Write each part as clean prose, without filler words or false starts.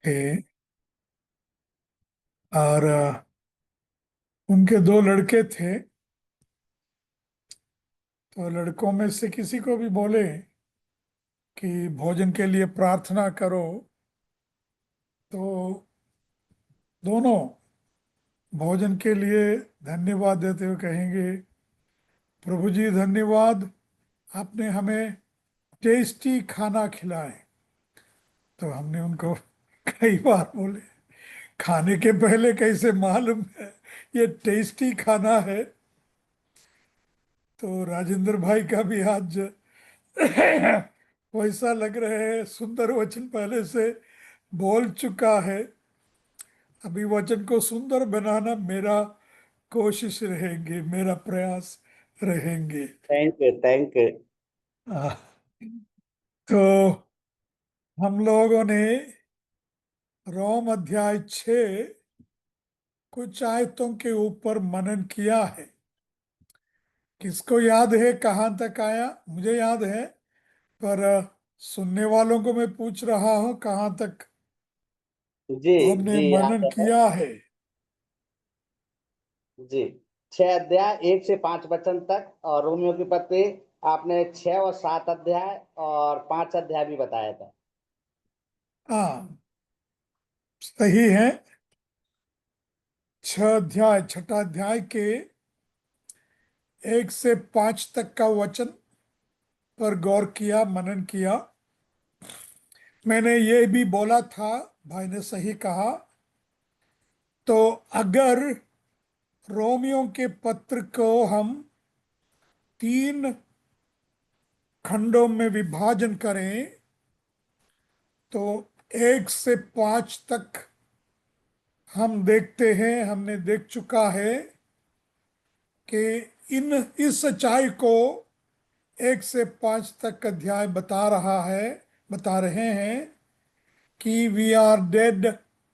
थे। और उनके दो लड़के थे। तो लड़कों में से किसी को भी बोले कि भोजन के लिए प्रार्थना करो, तो दोनों भोजन के लिए धन्यवाद देते हुए कहेंगे, प्रभु जी धन्यवाद, आपने हमें टेस्टी खाना खिलाए। तो हमने उनको कई बार बोले, खाने के पहले कैसे मालूम है ये टेस्टी खाना है। तो राजेंद्र भाई का भी आज वैसा लग रहा है, सुंदर वचन पहले से बोल चुका है। अभी वचन को सुंदर बनाना मेरा कोशिश रहेंगे, मेरा प्रयास रहेंगे। Thank you, thank you. आ, तो हम लोगों ने रोम अध्याय 6 कुछ आयतों के ऊपर मनन किया है। किसको याद है कहाँ तक आया? मुझे याद है, पर सुनने वालों को मैं पूछ रहा हूँ कहाँ तक जी। हमने जी मनन याद है। किया है। जी, 6 अध्याय 1 से 5 वचन तक, और रोमियो की पत्री आपने 6 और 7 अध्याय और 5 अध्याय भी बताया था। हाँ, सही है। 6 अध्याय, छठा अध्याय के 1 से 5 तक का वचन पर गौर किया, मनन किया। मैंने ये भी बोला था, भाई ने सही कहा। तो अगर रोमियो के पत्र को हम 3 खंडों में विभाजन करें, तो 1 से 5 तक हम देखते हैं, हमने देख चुका है कि इस सच्चाई को 1 से 5 तक अध्याय बता रहे हैं कि वी आर डेड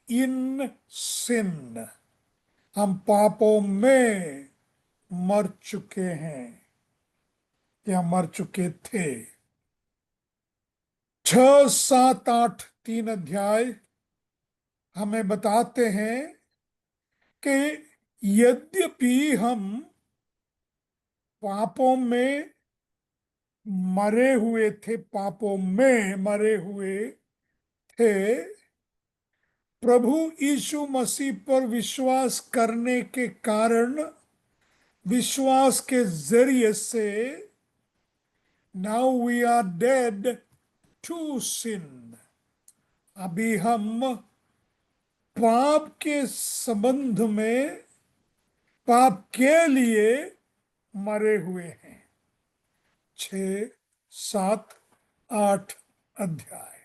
इन सिन, हम पापों में मर चुके हैं या मर चुके थे। 6, 7, 8 3 अध्याय हमें बताते हैं कि यद्यपि हम पापों में मरे हुए थे, पापों में मरे हुए थे, प्रभु यीशु मसीह पर विश्वास करने के कारण, विश्वास के जरिए से now we are dead to sin, अभी हम पाप के संबंध में, पाप के लिए मरे हुए हैं। 6, 7, 8 अध्याय।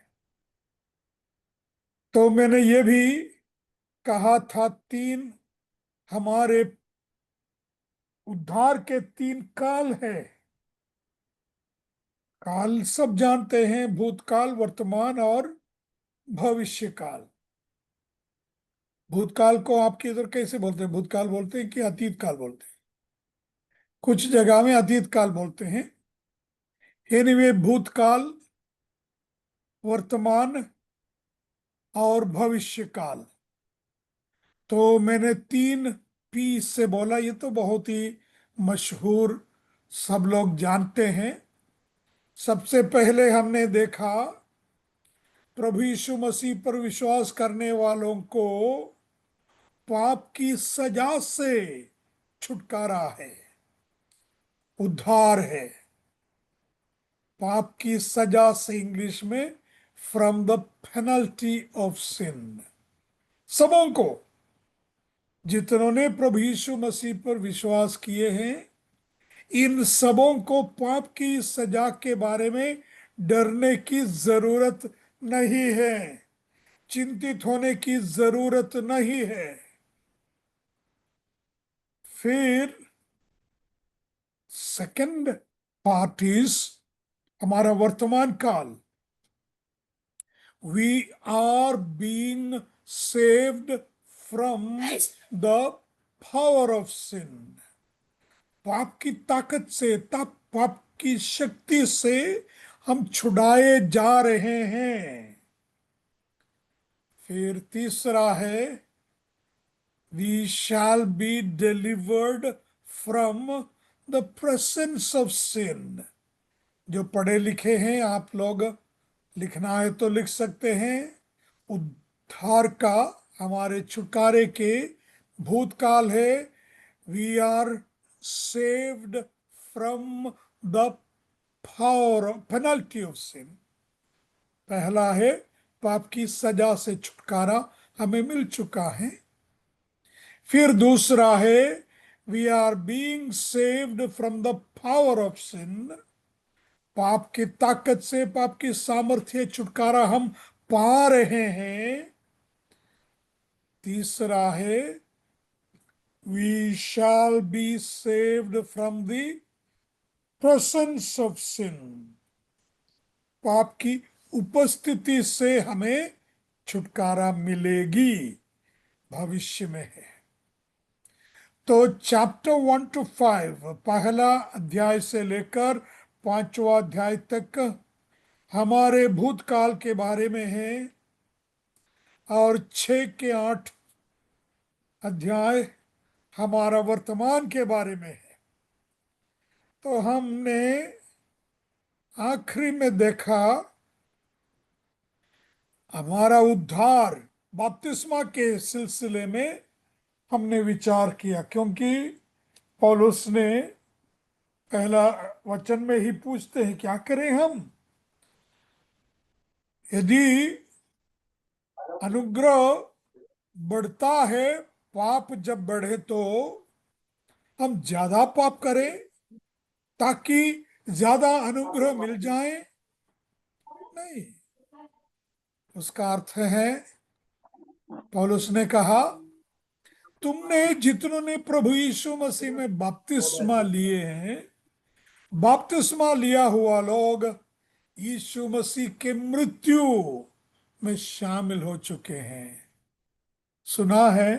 तो मैंने ये भी कहा था, हमारे उद्धार के 3 काल है। काल सब जानते हैं, भूतकाल, वर्तमान और भविष्य काल। भूतकाल को आपके इधर कैसे बोलते हैं? भूतकाल बोलते हैं कि अतीत काल बोलते हैं? कुछ जगह में अतीत काल बोलते हैं। एनीवे, भूतकाल, वर्तमान और भविष्य काल। तो मैंने 3 P से बोला, ये तो बहुत ही मशहूर, सब लोग जानते हैं। सबसे पहले हमने देखा प्रभु यीशु मसीह पर विश्वास करने वालों को पाप की सजा से छुटकारा है, उद्धार है। पाप की सजा से इंग्लिश में from the penalty of sin. सबों को, जितनों ने प्रभु यीशु मसीह पर विश्वास किए हैं, इन सबों को पाप की सजा के बारे में डरने की जरूरत नहीं है, चिंतित होने की जरूरत नहीं है। फिर सेकंड पार्ट इज हमारा वर्तमान काल। We are being saved from the power of sin. पाप की ताकत से, पाप की शक्ति से हम छुड़ाए जा रहे हैं। फिर तीसरा है we shall be delivered from the presence of sin. जो पढ़े लिखे हैं आप लोग, लिखना है तो लिख सकते हैं। उद्धार का, हमारे छुटकारे के भूतकाल है we are saved from the power penalty of sin. पहला है पाप की सजा से छुटकारा हमें मिल चुका है। फिर दूसरा है we are being saved from the power of sin. पाप की ताकत से, पाप की सामर्थ्य छुटकारा हम पा रहे हैं। तीसरा है we shall be saved from the presence of sin. पाप की उपस्थिति से हमें छुटकारा मिलेगी, भविष्य में है। तो चैप्टर 1 to 5, पहला अध्याय से लेकर 5वां अध्याय तक हमारे भूतकाल के बारे में है, और 6 के 8 अध्याय हमारा वर्तमान के बारे में है। तो हमने आखिरी में देखा हमारा उद्धार बपतिस्मा के सिलसिले में हमने विचार किया, क्योंकि पौलुस ने पहला वचन में ही पूछते हैं क्या करें हम। यदि अनुग्रह बढ़ता है, पाप जब बढ़े तो हम ज्यादा पाप करें ताकि ज्यादा अनुग्रह मिल जाए? नहीं। उसका अर्थ है, पौलुस ने कहा तुमने जितनों ने प्रभु यीशु मसीह में बपतिस्मा लिए हैं, बपतिस्मा लिया हुआ लोग यीशु मसीह के मृत्यु में शामिल हो चुके हैं। सुना है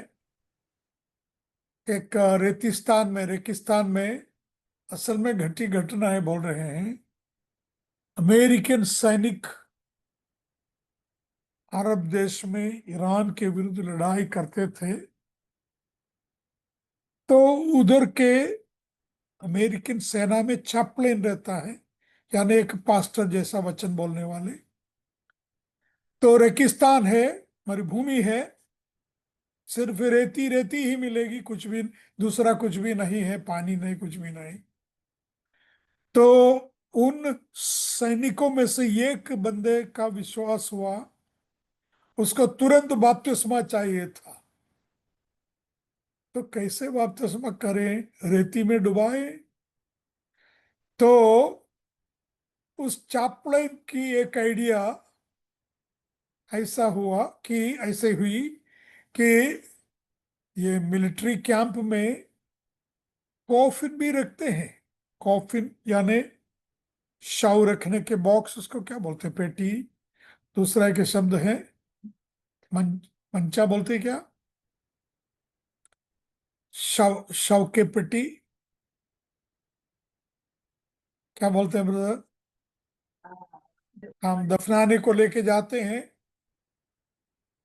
एक रेगिस्तान में असल में घटी घटनाएं बोल रहे हैं। अमेरिकन सैनिक अरब देश में ईरान के विरुद्ध लड़ाई करते थे, तो उधर के अमेरिकन सेना में चैपलेन रहता है, यानी एक पास्टर जैसा वचन बोलने वाले। तो रेगिस्तान है, मरुभूमि है, सिर्फ रेती रेती ही मिलेगी, कुछ भी दूसरा कुछ भी नहीं है, पानी नहीं, कुछ भी नहीं। तो उन सैनिकों में से एक बंदे का विश्वास हुआ, उसको तुरंत बपतिस्मा चाहिए था। तो कैसे बपतिस्मा करें? रेती में डुबाए। तो उस चापलिन की एक आइडिया ऐसा हुआ कि ऐसे हुई कि ये मिलिट्री कैंप में कॉफिन भी रखते हैं। कॉफिन यानी शव रखने के बॉक्स, उसको क्या बोलते हैं, पेटी। दूसरा एक शब्द है मंचा बोलते हैं क्या, शव शव के पेटी क्या बोलते हैं ब्रदर? हम दफनाने को लेके जाते हैं,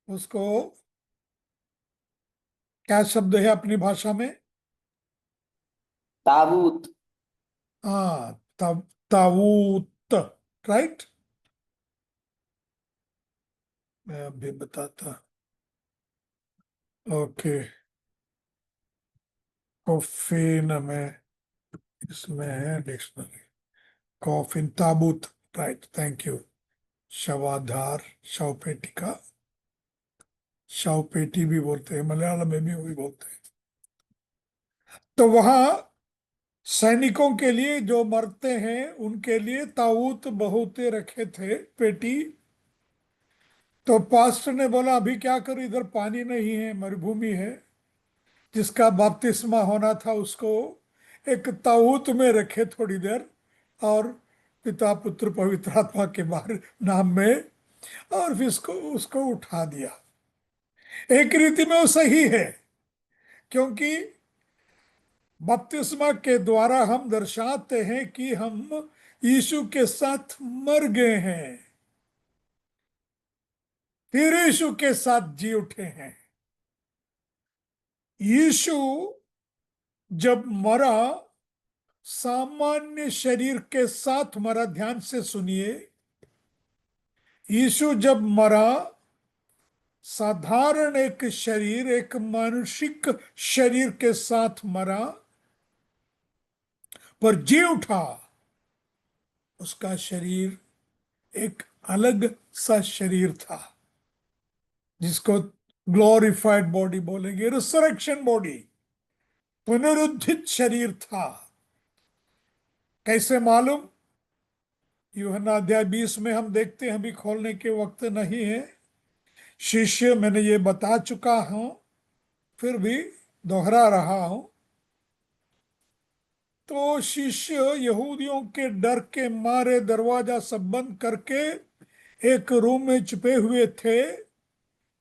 उसको क्या शब्द है अपनी भाषा में? ताबूत। हाँ, ताबूत, राइट। मैं अभी बताता। ओके, कॉफिन में इसमें है डिक्शनरी। कॉफिन, ताबूत, राइट, थैंक यू। शवाधार, शव पेटी का, शव पेटी भी बोलते हैं, मलयालम में भी वही बोलते हैं। तो वहां सैनिकों के लिए जो मरते हैं उनके लिए ताबूत बहुत रखे थे, पेटी। तो पास्टर ने बोला अभी क्या करूं, इधर पानी नहीं है, मरुभूमि है। जिसका बपतिस्मा होना था उसको एक ताबूत में रखे थोड़ी देर, और पिता पुत्र पवित्र आत्मा के बारे नाम में, और फिर उसको उसको उठा दिया। एक रीति में वो सही है, क्योंकि बपतिस्मा के द्वारा हम दर्शाते हैं कि हम यीशु के साथ मर गए हैं। फिर यीशु के साथ जी उठे हैं। यीशु जब मरा, सामान्य शरीर के साथ मरा। ध्यान से सुनिए, यीशु जब मरा, साधारण एक शरीर, एक मानुषिक शरीर के साथ मरा, पर जी उठा। उसका शरीर एक अलग सा शरीर था, जिसको ग्लोरिफाइड बॉडी बोलेंगे, रिसरेक्शन बॉडी, पुनरुत्थित शरीर था। कैसे मालूम? यूहन्ना अध्याय 20 में हम देखते हैं, अभी खोलने के वक्त नहीं है। शिष्य, मैंने ये बता चुका हूं, फिर भी दोहरा रहा हूं। तो शिष्य यहूदियों के डर के मारे दरवाजा सब बंद करके एक रूम में छुपे हुए थे।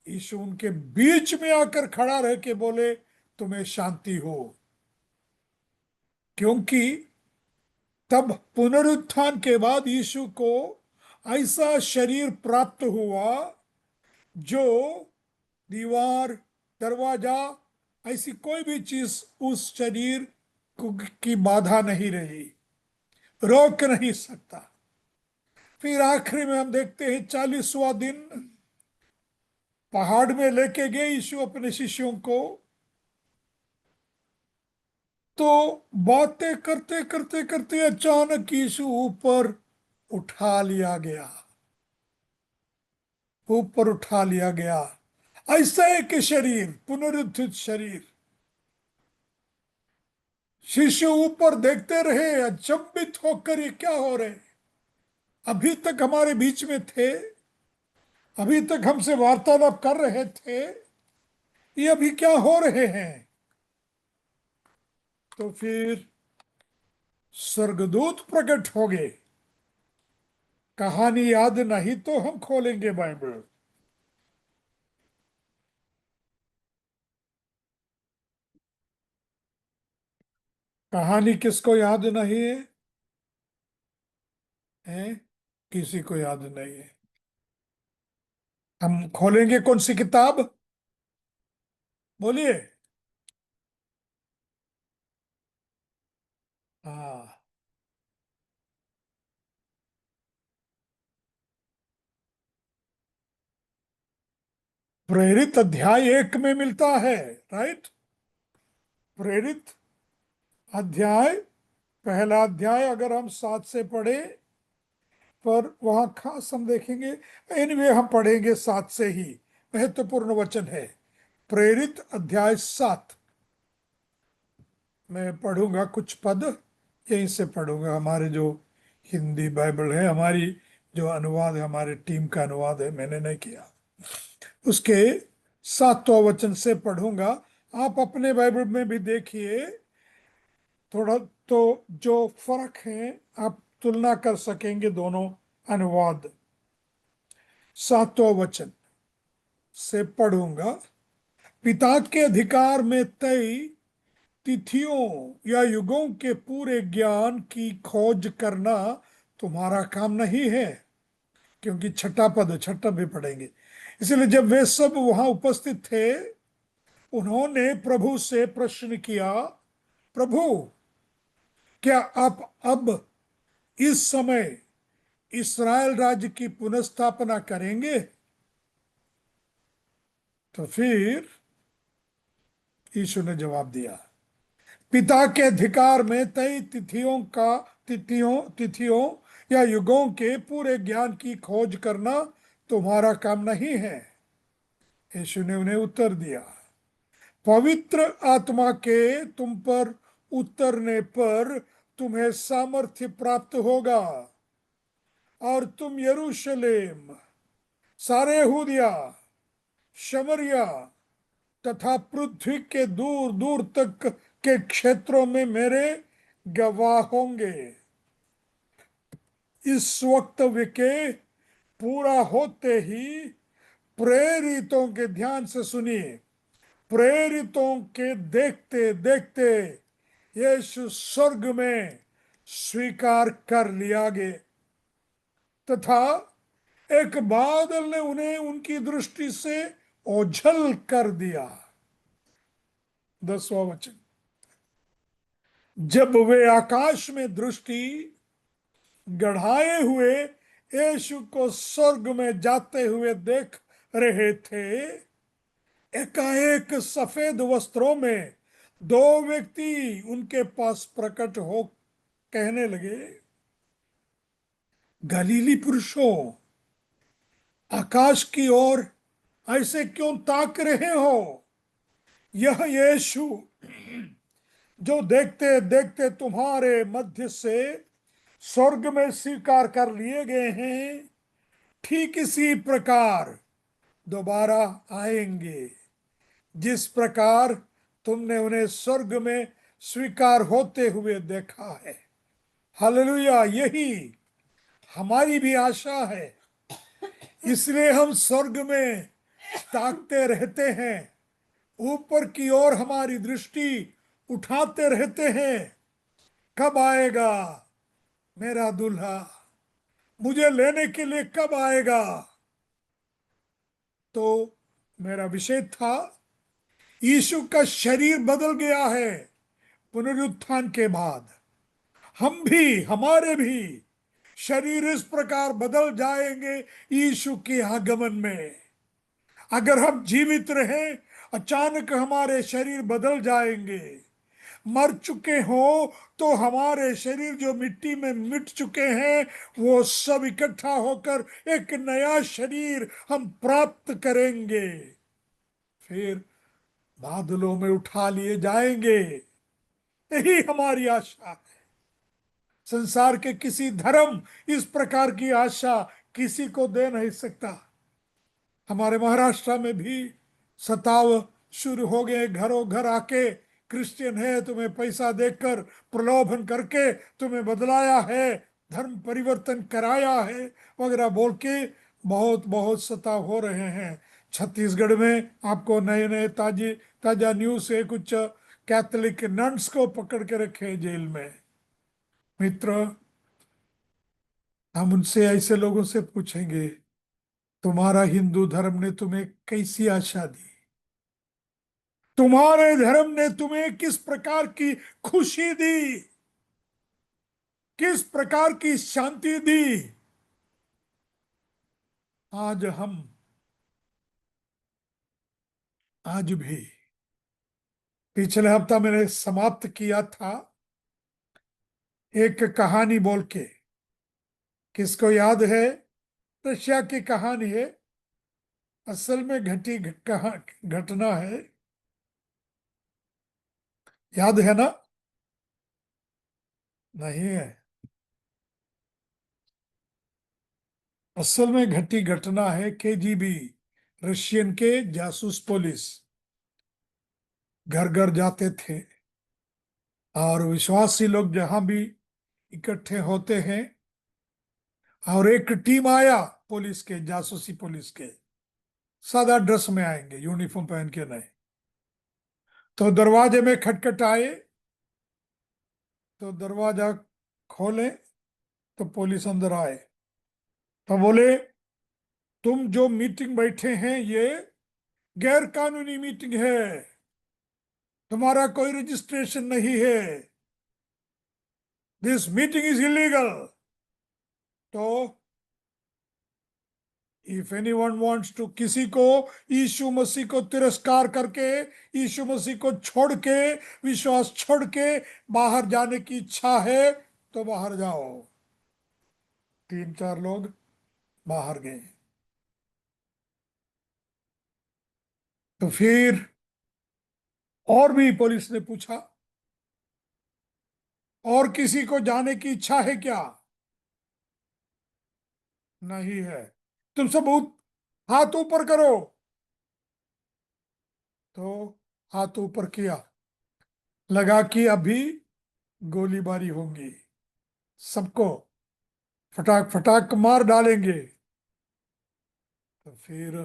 यीशु उनके बीच में आकर खड़ा रह के बोले, तुम्हें शांति हो। क्योंकि तब पुनरुत्थान के बाद यीशु को ऐसा शरीर प्राप्त हुआ जो दीवार, दरवाजा, ऐसी कोई भी चीज उस शरीर की बाधा नहीं रही, रोक नहीं सकता। फिर आखिरी में हम देखते हैं 40वां दिन पहाड़ में लेके गए यीशु अपने शिष्यों को। तो बातें करते करते करते अचानक यीशु ऊपर उठा लिया गया, ऊपर उठा लिया गया। ऐसा एक शरीर, पुनरुत्थित शरीर। शिष्य ऊपर देखते रहे अचंभित होकर, ये क्या हो रहे? अभी तक हमारे बीच में थे, अभी तक हमसे वार्तालाप कर रहे थे, ये अभी क्या हो रहे हैं? तो फिर स्वर्गदूत प्रकट हो गए। कहानी याद नहीं तो हम खोलेंगे बाइबल। कहानी किसको याद नहीं है? हैं? किसी को याद नहीं है। हम खोलेंगे कौन सी किताब? बोलिए। हाँ, प्रेरित अध्याय 1 में मिलता है। राइट, प्रेरित अध्याय, पहला अध्याय अगर हम 7 से पढ़े, पर वहां खास हम देखेंगे। एनीवे हम पढ़ेंगे 7 से ही, महत्वपूर्ण वचन है। प्रेरित अध्याय 7 मैं पढ़ूंगा, कुछ पद यहीं से पढ़ूंगा। हमारे जो हिंदी बाइबल है, हमारी जो अनुवाद है, हमारे टीम का अनुवाद है, मैंने नहीं किया, उसके 7वां वचन से पढ़ूंगा। आप अपने बाइबल में भी देखिए थोड़ा, तो जो फर्क है आप तुलना कर सकेंगे दोनों अनुवाद। 7वां वचन से पढ़ूंगा। पिता के अधिकार में तय तिथियों या युगों के पूरे ज्ञान की खोज करना तुम्हारा काम नहीं है। क्योंकि छठा पद, छठा भी पढ़ेंगे। इसलिए जब वे सब वहां उपस्थित थे, उन्होंने प्रभु से प्रश्न किया, प्रभु, क्या आप अब इस समय इस्राएल राज्य की पुनर्स्थापना करेंगे? तो फिर यीशु ने जवाब दिया, पिता के अधिकार में तय तिथियों या युगों के पूरे ज्ञान की खोज करना तुम्हारा काम नहीं है। यीशु ने उन्हें उत्तर दिया, पवित्र आत्मा के तुम पर उतरने पर तुम्हें सामर्थ्य प्राप्त होगा, और तुम यरूशलेम, सारे यहूदिया, शमरिया तथा पृथ्वी के दूर दूर तक के क्षेत्रों में मेरे गवाह होंगे। इस वक्तव्य के पूरा होते ही प्रेरितों के, ध्यान से सुनिए, प्रेरितों के देखते देखते यीशु स्वर्ग में स्वीकार कर लिया गया, तथा एक बादल ने उन्हें उनकी दृष्टि से ओझल कर दिया। 10वां वचन, जब वे आकाश में दृष्टि गढ़ाए हुए यीशु को स्वर्ग में जाते हुए देख रहे थे, एकाएक सफेद वस्त्रों में दो व्यक्ति उनके पास प्रकट हो कहने लगे, गलीली पुरुषों, आकाश की ओर ऐसे क्यों ताक रहे हो? यह यीशु जो देखते देखते तुम्हारे मध्य से स्वर्ग में स्वीकार कर लिए गए हैं, ठीक इसी प्रकार दोबारा आएंगे, जिस प्रकार तुमने उन्हें स्वर्ग में स्वीकार होते हुए देखा है। हालेलुया, यही हमारी भी आशा है। इसलिए हम स्वर्ग में ताकते रहते हैं, ऊपर की ओर हमारी दृष्टि उठाते रहते हैं। कब आएगा मेरा दूल्हा? मुझे लेने के लिए कब आएगा? तो मेरा विषय था, यीशु का शरीर बदल गया है पुनरुत्थान के बाद। हमारे भी शरीर इस प्रकार बदल जाएंगे यीशु के आगमन में। अगर हम जीवित रहें, अचानक हमारे शरीर बदल जाएंगे। मर चुके हो तो हमारे शरीर जो मिट्टी में मिट चुके हैं, वो सब इकट्ठा होकर एक नया शरीर हम प्राप्त करेंगे, फिर बादलों में उठा लिए जाएंगे। यही हमारी आशा है। संसार के किसी धर्म इस प्रकार की आशा किसी को दे नहीं सकता। हमारे महाराष्ट्र में भी सताव शुरू हो गए, घरों घर आके क्रिश्चियन है, तुम्हें पैसा देकर प्रलोभन करके तुम्हें बदलाया है, धर्म परिवर्तन कराया है वगैरह बोल के बहुत बहुत सताव हो रहे हैं। छत्तीसगढ़ में आपको नए नए ताजी ताजा न्यूज है, कुछ कैथोलिक नन्स को पकड़ के रखे जेल में। मित्र, हम उनसे, ऐसे लोगों से पूछेंगे, तुम्हारा हिंदू धर्म ने तुम्हें कैसी आशा दी? तुम्हारे धर्म ने तुम्हें किस प्रकार की खुशी दी? किस प्रकार की शांति दी? आज हम, आज भी, पिछले हफ्ता मैंने समाप्त किया था एक कहानी बोल के। किसको याद है? रशिया की कहानी है, असल में घटी घटना है। याद है ना? नहीं है। असल में घटी घटना है। केजीबी, रशियन के जासूस पुलिस घर घर जाते थे, और विश्वासी लोग जहां भी इकट्ठे होते हैं, और एक टीम आया पुलिस के, जासूसी पुलिस के, सादा ड्रेस में आएंगे, यूनिफॉर्म पहन के नहीं। तो दरवाजे में खटखटाए, तो दरवाजा खोले तो पुलिस अंदर आए। तो बोले, तुम जो मीटिंग बैठे हैं ये गैर कानूनी मीटिंग है, तुम्हारा कोई रजिस्ट्रेशन नहीं है, दिस मीटिंग इज इलीगल। तो इफ एनीवन वांट्स टू, किसी को यीशु मसीह को तिरस्कार करके, यीशु मसीह को छोड़ के, विश्वास छोड़ के बाहर जाने की इच्छा है तो बाहर जाओ। 3-4 लोग बाहर गए। तो फिर और भी पुलिस ने पूछा, और किसी को जाने की इच्छा है क्या? नहीं है। तुम सब हाथ ऊपर करो। तो हाथ ऊपर किया, लगा कि अभी गोलीबारी होगी, सबको फटाक फटाक मार डालेंगे। तो फिर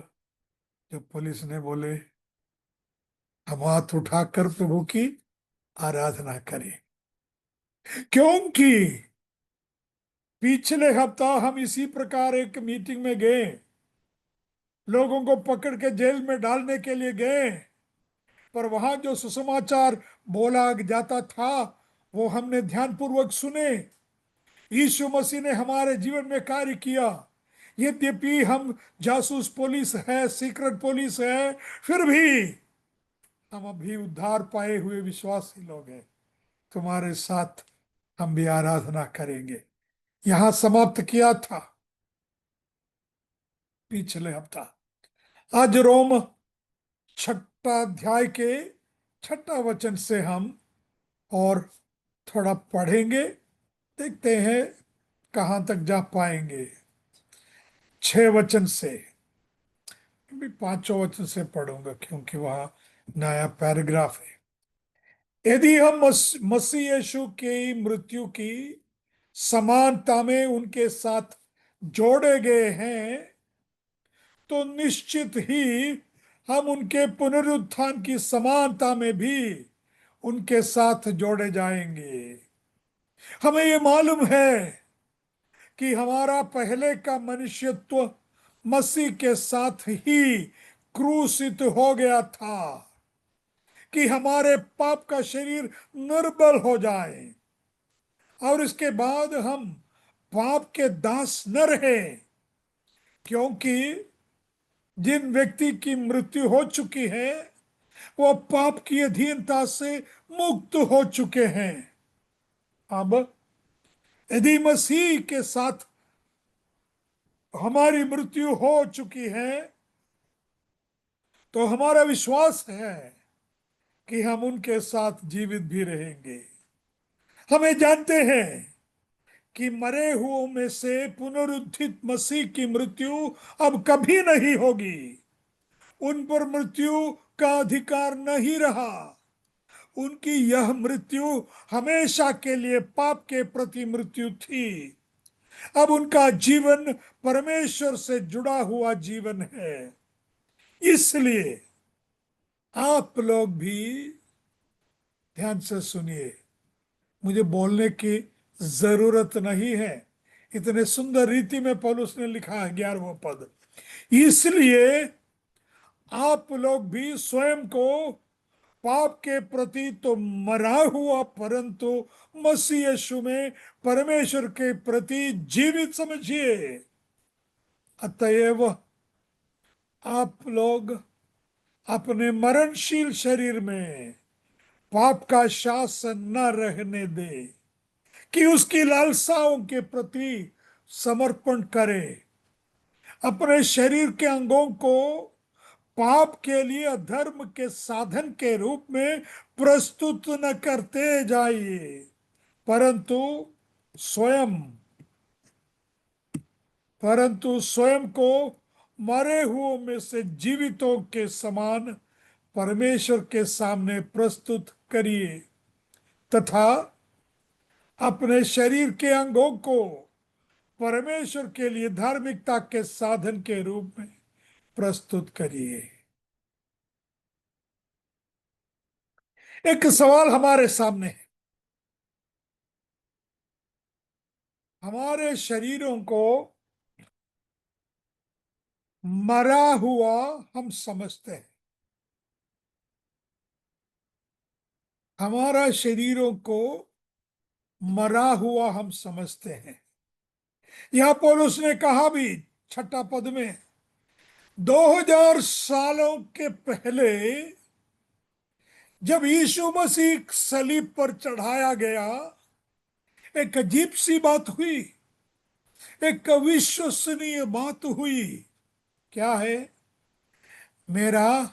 जब पुलिस ने बोले, हम हाथ उठाकर प्रभु की आराधना करें, क्योंकि पिछले हफ्ता हम इसी प्रकार एक मीटिंग में गए, लोगों को पकड़ के जेल में डालने के लिए गए, पर वहां जो सुसमाचार बोला जाता था वो हमने ध्यानपूर्वक सुने। यीशु मसीह ने हमारे जीवन में कार्य किया। यद्यपि हम जासूस पुलिस है, सीक्रेट पुलिस है, फिर भी हम अभी उद्धार पाए हुए विश्वासी लोग हैं। तुम्हारे साथ हम भी आराधना करेंगे। यहां समाप्त किया था पिछले हफ्ता। आज रोम छठा अध्याय के छठा वचन से हम और थोड़ा पढ़ेंगे, देखते हैं कहां तक जा पाएंगे। 6 वचन से, भी 5 वचन से पढ़ूंगा क्योंकि वहां नया पैराग्राफ है। यदि हम मसीह यीशु की मृत्यु की समानता में उनके साथ जोड़े गए हैं, तो निश्चित ही हम उनके पुनरुत्थान की समानता में भी उनके साथ जोड़े जाएंगे। हमें ये मालूम है कि हमारा पहले का मनुष्यत्व मसीह के साथ ही क्रूसित हो गया था, कि हमारे पाप का शरीर निर्बल हो जाए और इसके बाद हम पाप के दास न रहे। क्योंकि जिन व्यक्ति की मृत्यु हो चुकी है वो पाप की अधीनता से मुक्त हो चुके हैं। अब यदि मसीह के साथ हमारी मृत्यु हो चुकी है तो हमारा विश्वास है कि हम उनके साथ जीवित भी रहेंगे। हमें जानते हैं कि मरे हुओं में से पुनरुत्थित मसीह की मृत्यु अब कभी नहीं होगी। उन पर मृत्यु का अधिकार नहीं रहा। उनकी यह मृत्यु हमेशा के लिए पाप के प्रति मृत्यु थी। अब उनका जीवन परमेश्वर से जुड़ा हुआ जीवन है। इसलिए आप लोग भी ध्यान से सुनिए। मुझे बोलने की जरूरत नहीं है, इतने सुंदर रीति में पौलुस ने लिखा है 11वां पद। इसलिए आप लोग भी स्वयं को पाप के प्रति तो मरा हुआ परंतु मसीह यीशु में परमेश्वर के प्रति जीवित समझिए। अतएव आप लोग अपने मरणशील शरीर में पाप का शासन न रहने दे कि उसकी लालसाओं के प्रति समर्पण करे। अपने शरीर के अंगों को पाप के लिए अधर्म के साधन के रूप में प्रस्तुत न करते जाइए, परंतु स्वयं स्वयं को मरे हुओं में से जीवितों के समान परमेश्वर के सामने प्रस्तुत करिए तथा अपने शरीर के अंगों को परमेश्वर के लिए धार्मिकता के साधन के रूप में प्रस्तुत करिए। एक सवाल हमारे सामने है। हमारे शरीरों को मरा हुआ हम समझते हैं। हमारा शरीरों को मरा हुआ हम समझते हैं। यहां पौलुस ने कहा भी 6 पद में, 2000 सालों के पहले जब यीशु मसीह सलीब पर चढ़ाया गया, एक अजीब सी बात हुई, एक अविश्वसनीय बात हुई। क्या है? मेरा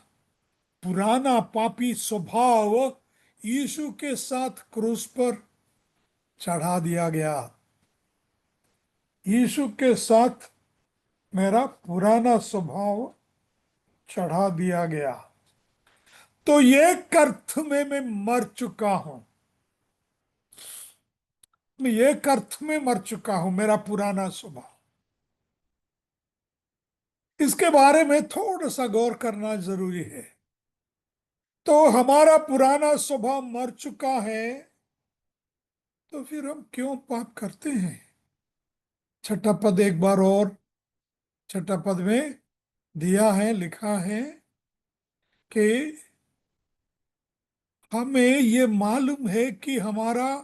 पुराना पापी स्वभाव यीशु के साथ क्रूस पर चढ़ा दिया गया। यीशु के साथ मेरा पुराना स्वभाव चढ़ा दिया गया। तो एक अर्थ में मैं मर चुका हूं। मैं एक अर्थ में मर चुका हूं, मेरा पुराना स्वभाव। इसके बारे में थोड़ा सा गौर करना जरूरी है। तो हमारा पुराना स्वभाव मर चुका है, तो फिर हम क्यों पाप करते हैं? छठा पद एक बार और, छठा पद में दिया है, लिखा है कि हमें ये मालूम है कि हमारा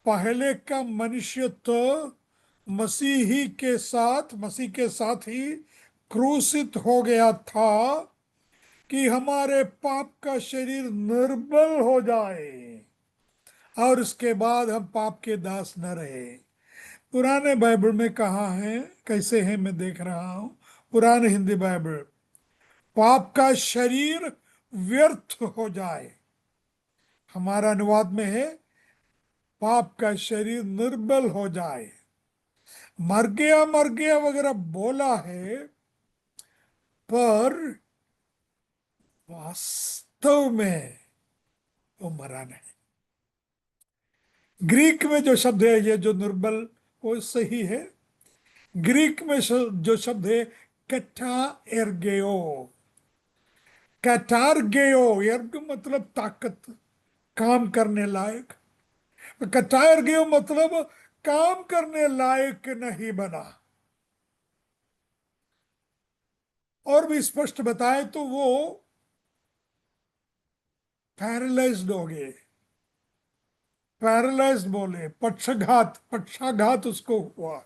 पहले का मनुष्य तो मसीह के साथ ही क्रूसित हो गया था कि हमारे पाप का शरीर निर्बल हो जाए और उसके बाद हम पाप के दास न रहे। पुराने बाइबल में कहा है, कैसे है मैं देख रहा हूं, पुराने हिंदी बाइबल, पाप का शरीर व्यर्थ हो जाए। हमारा अनुवाद में है पाप का शरीर निर्बल हो जाए। मर गया वगैरह बोला है, पर वास्तव में वो मरा नहीं। ग्रीक में जो शब्द है ये जो निर्बल, वो सही है। ग्रीक में जो शब्द है कटा एर्गेओ, कटारगेओ, एर्ग मतलब ताकत, काम करने लायक। कटारगेओ मतलब काम करने लायक नहीं बना। और भी स्पष्ट बताए तो वो पैरालाइज्ड हो गए। पैरालाइज्ड बोले, पक्षाघात, पक्षाघात उसको हुआ,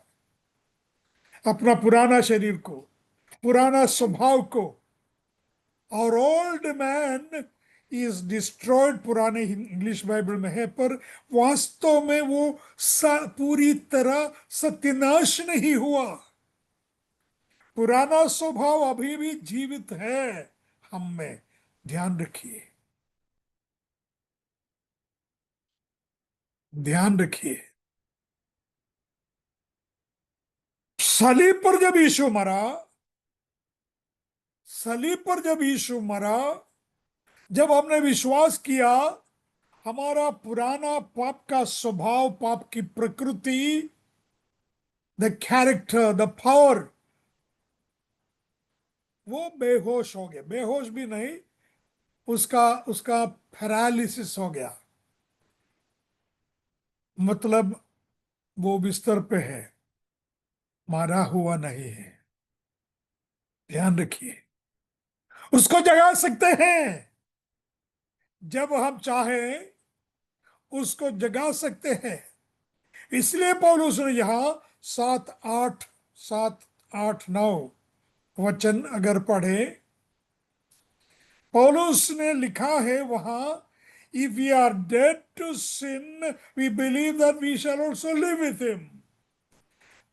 अपना पुराना शरीर को, पुराना स्वभाव को। और ओल्ड मैन इज डिस्ट्रॉयड, पुराने इंग्लिश बाइबल में है, पर वास्तव में वो पूरी तरह सत्यानाश नहीं हुआ। पुराना स्वभाव अभी भी जीवित है हम में, ध्यान रखिए, ध्यान रखिए। सलीब पर जब यीशु मरा, सलीब पर जब यीशु मरा, जब हमने विश्वास किया, हमारा पुराना पाप का स्वभाव, पाप की प्रकृति, द कैरेक्टर, द पावर, वो बेहोश हो गया। बेहोश भी नहीं, उसका उसका पैरालिसिस हो गया, मतलब वो बिस्तर पे है, मारा हुआ नहीं है। ध्यान रखिए, उसको जगा सकते हैं जब हम चाहें, उसको जगा सकते हैं। इसलिए पौलुस ने यहां सात आठ, सात आठ नौ वचन अगर पढ़े, पौलुस ने लिखा है वहां, if we are dead to sin we believe that we shall also live with him.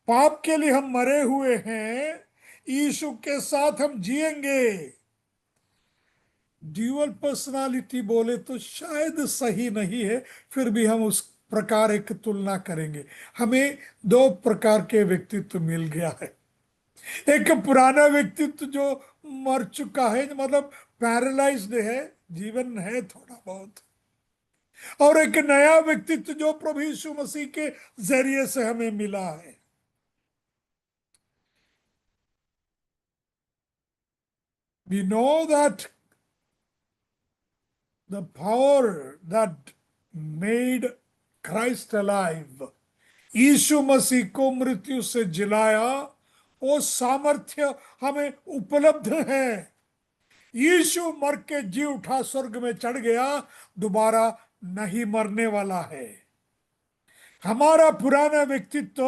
पाप के लिए हम मरे हुए हैं, यीशु के साथ हम जिएंगे। ड्यूअल पर्सनालिटी बोले तो शायद सही नहीं है, फिर भी हम उस प्रकार एक तुलना करेंगे। हमें दो प्रकार के व्यक्तित्व मिल गया है। एक पुराना व्यक्तित्व जो मर चुका है, मतलब पैरालाइज्ड है, जीवन है थोड़ा बहुत, और एक नया व्यक्तित्व जो प्रभु यीशु मसीह के जरिए से हमें मिला है। We know that the power that made Christ alive, यीशु मसीह को मृत्यु से जिलाया, वो सामर्थ्य हमें उपलब्ध है। यीशु मर के जी उठा, स्वर्ग में चढ़ गया, दोबारा नहीं मरने वाला है। हमारा पुराना व्यक्तित्व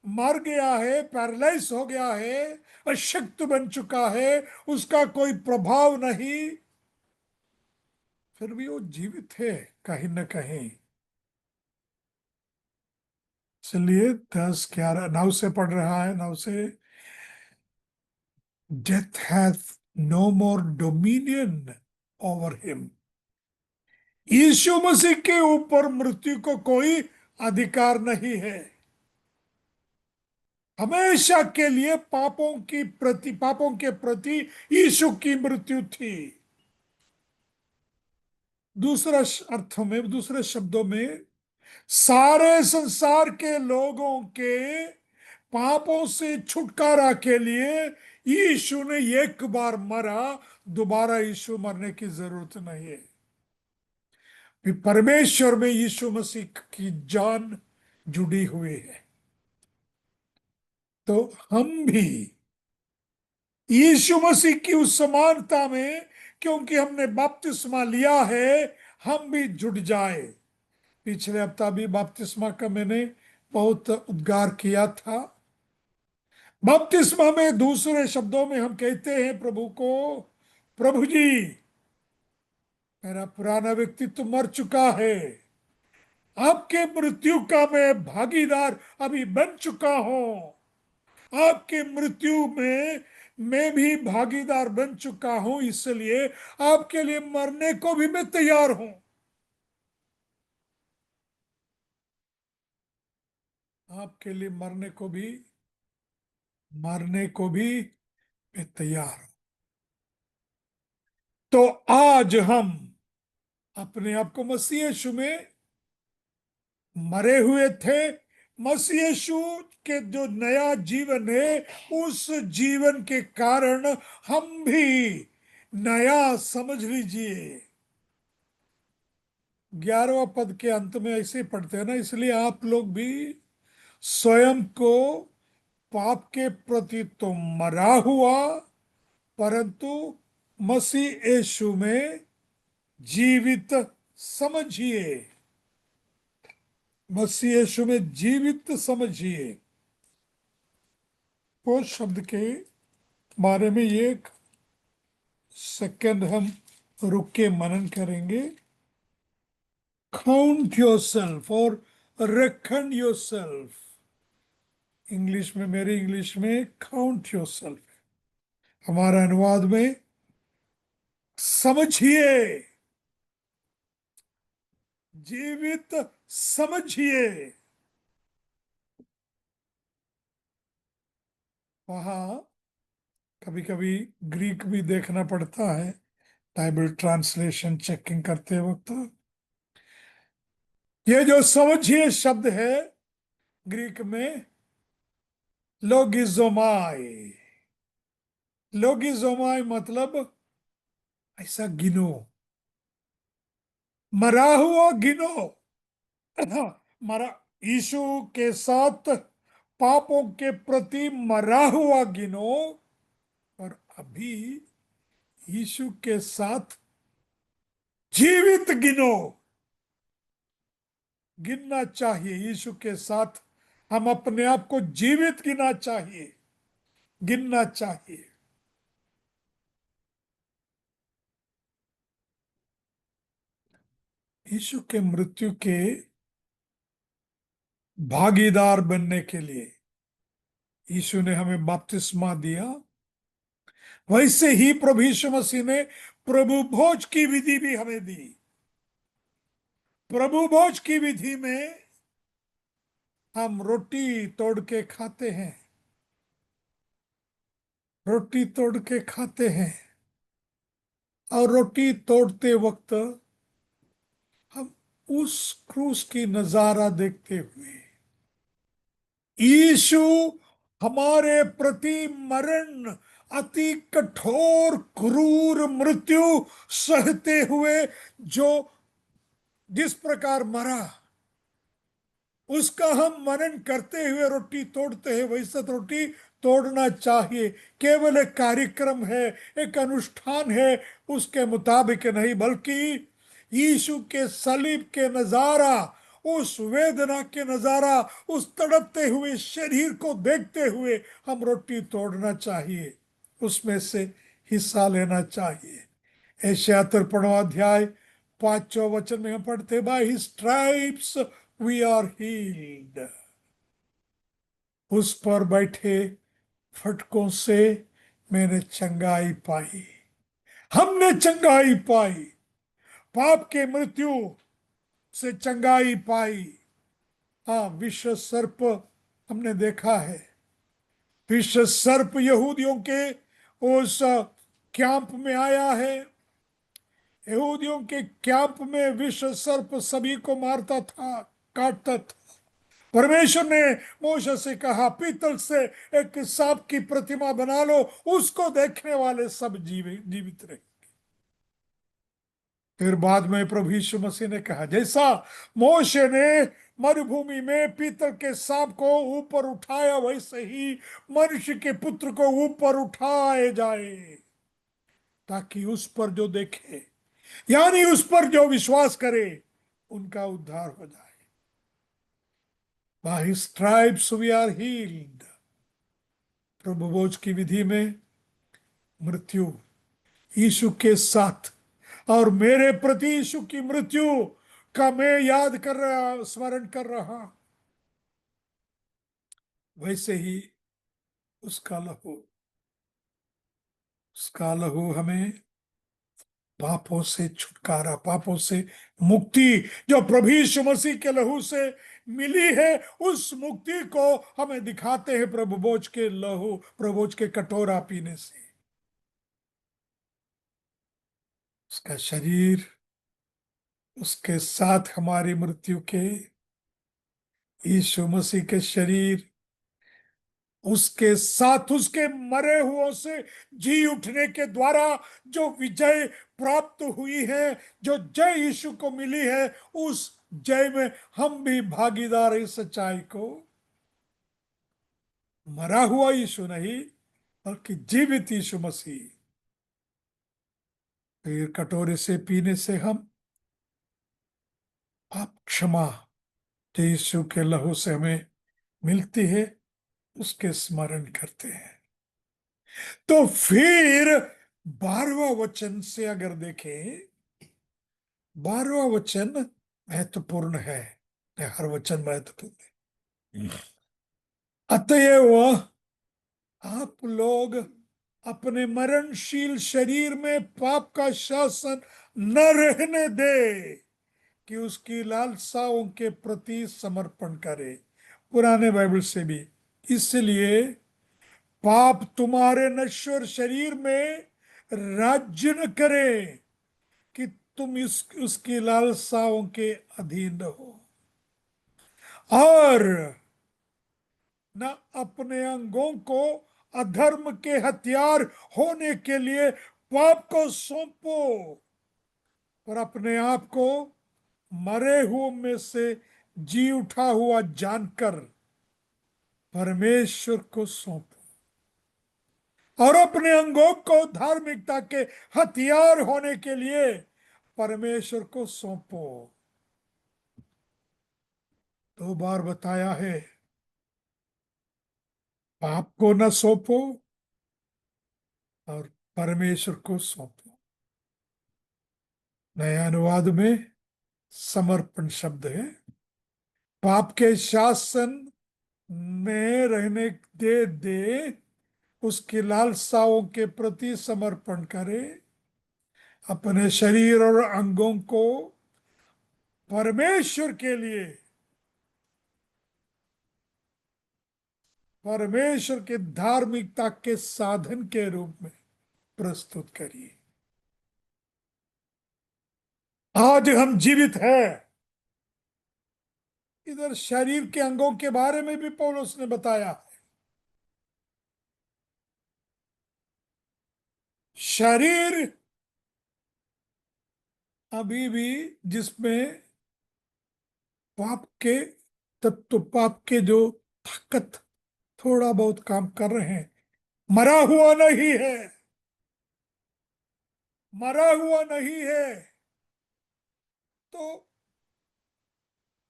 मर गया है, पैरालाइज हो गया है, अशक्त बन चुका है, उसका कोई प्रभाव नहीं, फिर भी वो जीवित है कहीं ना कहीं। इसलिए 10 11 9 से पढ़ रहा है, 9 से, डेथ हैथ नो मोर डोमिनियन ओवर हिम। यीशु मसीह के ऊपर मृत्यु को कोई अधिकार नहीं है। हमेशा के लिए पापों के प्रति यीशु की मृत्यु थी। दूसरा अर्थों में, दूसरे शब्दों में, सारे संसार के लोगों के पापों से छुटकारा के लिए यीशु ने एक बार मरा, दोबारा यीशु मरने की जरूरत नहीं है। फिर परमेश्वर में यीशु मसीह की जान जुड़ी हुई है। तो हम भी यीशु मसीह की उस समानता में, क्योंकि हमने बपतिस्मा लिया है, हम भी जुड़ जाए। पिछले हफ्ता भी बपतिस्मा का मैंने बहुत उद्गार किया था। बपतिस्मा में दूसरे शब्दों में हम कहते हैं प्रभु को, प्रभु जी मेरा पुराना व्यक्तित्व मर चुका है, आपके मृत्यु का मैं भागीदार अभी बन चुका हूं, आपके मृत्यु में मैं भी भागीदार बन चुका हूं, इसलिए आपके लिए मरने को भी मैं तैयार हूं। आपके लिए मरने को भी मैं तैयार हूं। तो आज हम अपने आप को मसीह यीशु में मरे हुए थे, मसीह यीशु के जो नया जीवन है, उस जीवन के कारण हम भी नया समझ लीजिए। 11वां पद के अंत में ऐसे पढ़ते हैं ना, इसलिए आप लोग भी स्वयं को पाप के प्रति तो मरा हुआ, परंतु मसीह यीशु में जीवित समझिए। मसीह यीशु में जीवित समझिए। वो शब्द के बारे में एक सेकंड हम रुक के मनन करेंगे। काउंट योर सेल्फ और रेकन योर सेल्फ। इंग्लिश में, मेरी इंग्लिश में काउंट योर सेल्फ, हमारा अनुवाद में समझिए, जीवित समझिए। वहां कभी कभी ग्रीक भी देखना पड़ता है, बाइबल ट्रांसलेशन चेकिंग करते वक्त। ये जो समझिए शब्द है ग्रीक में लोगिजोमाई। लोगिजोमाई मतलब ऐसा गिनो, मरा हुआ गिनो। मरा, यीशु के साथ पापों के प्रति मरा हुआ गिनो, और अभी यीशु के साथ जीवित गिनो। गिनना चाहिए यीशु के साथ, हम अपने आप को जीवित गिनना चाहिए, गिनना चाहिए। यीशु के मृत्यु के भागीदार बनने के लिए यीशु ने हमें बपतिस्मा दिया। वैसे ही प्रभु यीशु मसीह ने प्रभु भोज की विधि भी हमें दी। प्रभु भोज की विधि में हम रोटी तोड़ के खाते हैं, रोटी तोड़ के खाते हैं, और रोटी तोड़ते वक्त हम उस क्रूस की नजारा देखते हुए, यीशु हमारे प्रति मरण, अति कठोर क्रूर मृत्यु सहते हुए जो जिस प्रकार मरा, उसका हम मनन करते हुए रोटी तोड़ते हैं। वैसे तो रोटी तोड़ना चाहिए, केवल एक कार्यक्रम है, एक अनुष्ठान है, उसके मुताबिक नहीं, बल्कि यीशु के सलीब के नजारा, उस वेदना के नजारा, उस तड़पते हुए शरीर को देखते हुए हम रोटी तोड़ना चाहिए, उसमें से हिस्सा लेना चाहिए। एशिया 53वां अध्याय 5वां वचन में हम पढ़ते, by his stripes we are healed. उस पर बैठे फटकों से मैंने चंगाई पाई, हमने चंगाई पाई, पाप के मृत्यु से चंगाई पाई। हाँ, विश्व सर्प हमने देखा है। विश्व सर्प यहूदियों के उस कैंप में आया है। यहूदियों के कैंप में विश्व सर्प सभी को मारता था, काटता था। परमेश्वर ने मूसा से कहा, पीतल से एक सांप की प्रतिमा बना लो, उसको देखने वाले सब जीवित रहे। फिर बाद में प्रभु यीशु मसीह ने कहा, जैसा मोशे ने मरुभूमि में पीतल के सांप को ऊपर उठाया, वैसे ही मनुष्य के पुत्र को ऊपर उठाए जाए, ताकि उस पर जो देखे, यानी उस पर जो विश्वास करे, उनका उद्धार हो जाए। By his stripes we are healed। प्रभु भोज की विधि में मृत्यु यीशु के साथ, और मेरे प्रति यीशु की मृत्यु का मैं याद कर रहा, स्मरण कर रहा, वैसे ही उसका लहू उसका लहू हमें पापों से छुटकारा, पापों से मुक्ति, जो प्रभु यीशु मसीह के लहू से मिली है, उस मुक्ति को हमें दिखाते हैं प्रभु भोज के लहू, प्रभु भोज के कटोरा पीने से। उसका शरीर, उसके साथ हमारी मृत्यु के, यीशु मसीह के शरीर, उसके साथ उसके मरे हुओं से जी उठने के द्वारा जो विजय प्राप्त हुई है, जो जय यीशु को मिली है, उस जय में हम भी भागीदार हैं। सच्चाई को मरा हुआ यीशु नहीं, बल्कि जीवित यीशु मसीह। फिर कटोरे से पीने से हम पाप क्षमा जो यीशु के लहू से हमें मिलती है, उसके स्मरण करते हैं। तो फिर 12वां वचन से अगर देखें, 12वां वचन महत्वपूर्ण है। हर वचन महत्वपूर्ण है। अतएव आप लोग अपने मरणशील शरीर में पाप का शासन न रहने दे, कि उसकी लालसाओं के प्रति समर्पण करे। पुराने बाइबल से भी, इसलिए पाप तुम्हारे नश्वर शरीर में राज्य न करे, कि तुम उसकी लालसाओं के अधीन रहो, और न अपने अंगों को अधर्म के हथियार होने के लिए पाप को सौंपो, पर अपने आप को मरे हुए में से जी उठा हुआ जानकर परमेश्वर को सौंपो, और अपने अंगों को धार्मिकता के हथियार होने के लिए परमेश्वर को सौंपो। 2 बार बताया है, पाप को न सौंपो और परमेश्वर को सौंपो। नए अनुवाद में समर्पण शब्द है। पाप के शासन में रहने दे, उसकी लालसाओं के प्रति समर्पण करे, अपने शरीर और अंगों को परमेश्वर के लिए, परमेश्वर के धार्मिकता के साधन के रूप में प्रस्तुत करिए। आज हम जीवित हैं। इधर शरीर के अंगों के बारे में भी पौलुस ने बताया। शरीर अभी भी, जिसमें पाप के तत्व, पाप के जो ताकत थोड़ा बहुत काम कर रहे हैं, मरा हुआ नहीं है, मरा हुआ नहीं है। तो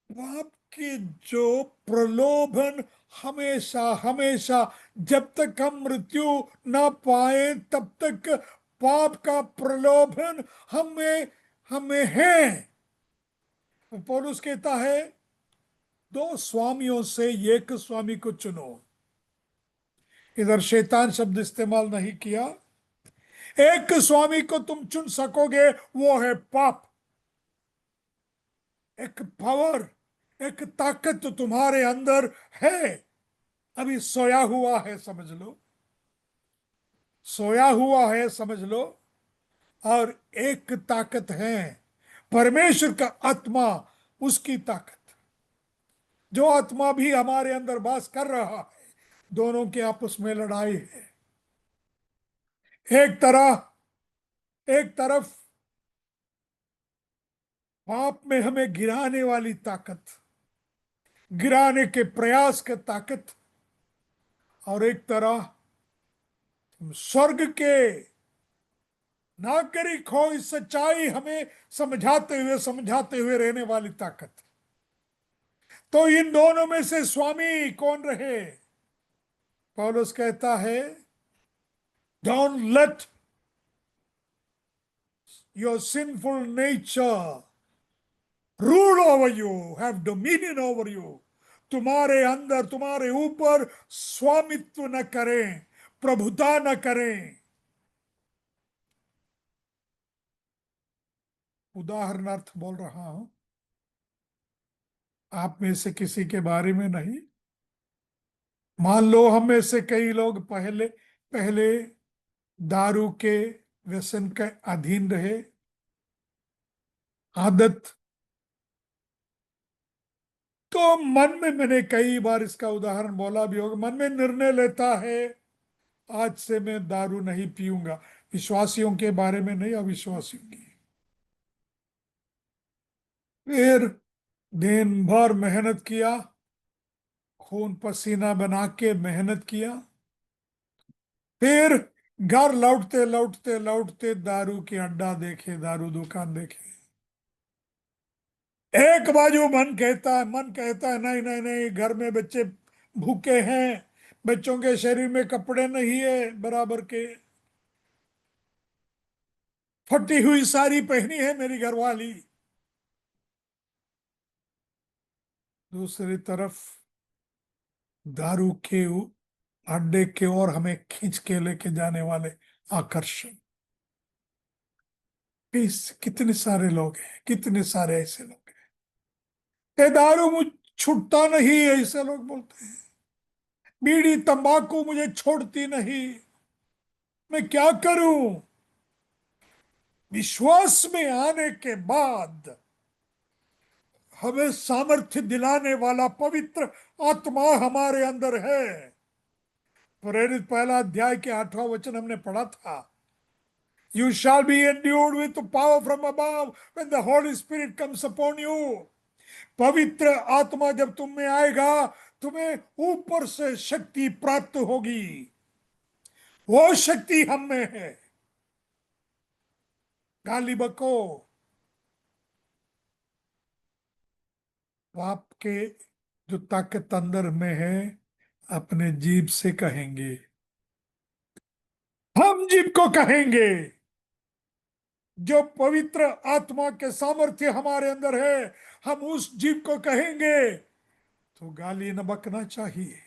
पाप की जो प्रलोभन हमेशा हमेशा, जब तक हम मृत्यु ना पाए तब तक पाप का प्रलोभन हमें हमें है। पौलुस कहता है, 2 स्वामियों से एक स्वामी को चुनो। इधर शैतान शब्द इस्तेमाल नहीं किया। एक स्वामी को तुम चुन सकोगे, वो है पाप। एक पावर, एक ताकत तो तुम्हारे अंदर है, अभी सोया हुआ है समझ लो, सोया हुआ है समझ लो। और एक ताकत है परमेश्वर का आत्मा, उसकी ताकत, जो आत्मा भी हमारे अंदर वास कर रहा है। दोनों के आपस में लड़ाई है। एक तरफ पाप में हमें गिराने वाली ताकत, गिराने के प्रयास की ताकत, और एक तरह स्वर्ग के नागरिक हो, इस सच्चाई हमें समझाते हुए रहने वाली ताकत। तो इन दोनों में से स्वामी कौन रहे? पौलुस कहता है, don't let your sinful nature rule over you, have dominion over you. तुम्हारे अंदर, तुम्हारे ऊपर स्वामित्व न करें, प्रभुता न करें। उदाहरणार्थ बोल रहा हूं, आप में से किसी के बारे में नहीं। मान लो हम में से कई लोग पहले पहले दारू के व्यसन के अधीन रहे, आदत। तो मन में, मैंने कई बार इसका उदाहरण बोला भी होगा, मन में निर्णय लेता है, आज से मैं दारू नहीं पीऊंगा। विश्वासियों के बारे में नहीं, अविश्वासियों की। फिर दिन भर मेहनत किया, खून पसीना बना के मेहनत किया, फिर घर लौटते लौटते लौटते दारू की अड्डा देखे, दारू दुकान देखे। एक बाजू मन कहता है नहीं नहीं नहीं, घर में बच्चे भूखे हैं, बच्चों के शरीर में कपड़े नहीं है बराबर के, फटी हुई साड़ी पहनी है मेरी घरवाली। दूसरी तरफ दारू के अड्डे के ओर हमें खींच के लेके जाने वाले आकर्षण। कितने सारे लोग हैं, कितने सारे ऐसे लोग हैं, ये दारू मुझ छूटता नहीं, ऐसे लोग बोलते हैं, बीड़ी तंबाकू मुझे छोड़ती नहीं, मैं क्या करूं? विश्वास में आने के बाद हमें सामर्थ्य दिलाने वाला पवित्र आत्मा हमारे अंदर है। प्रेरित पहला अध्याय के 8वां वचन हमने पढ़ा था, you shall be endued with power from above when the holy spirit comes upon you. पवित्र आत्मा जब तुम में आएगा, तुम्हें ऊपर से शक्ति प्राप्त होगी। वो शक्ति हम में है। गाली बको, पाप के जो ताकत अंदर में है, अपने जीभ से कहेंगे, हम जीभ को कहेंगे। जो पवित्र आत्मा के सामर्थ्य हमारे अंदर है, हम उस जीव को कहेंगे तो गाली न बकना चाहिए।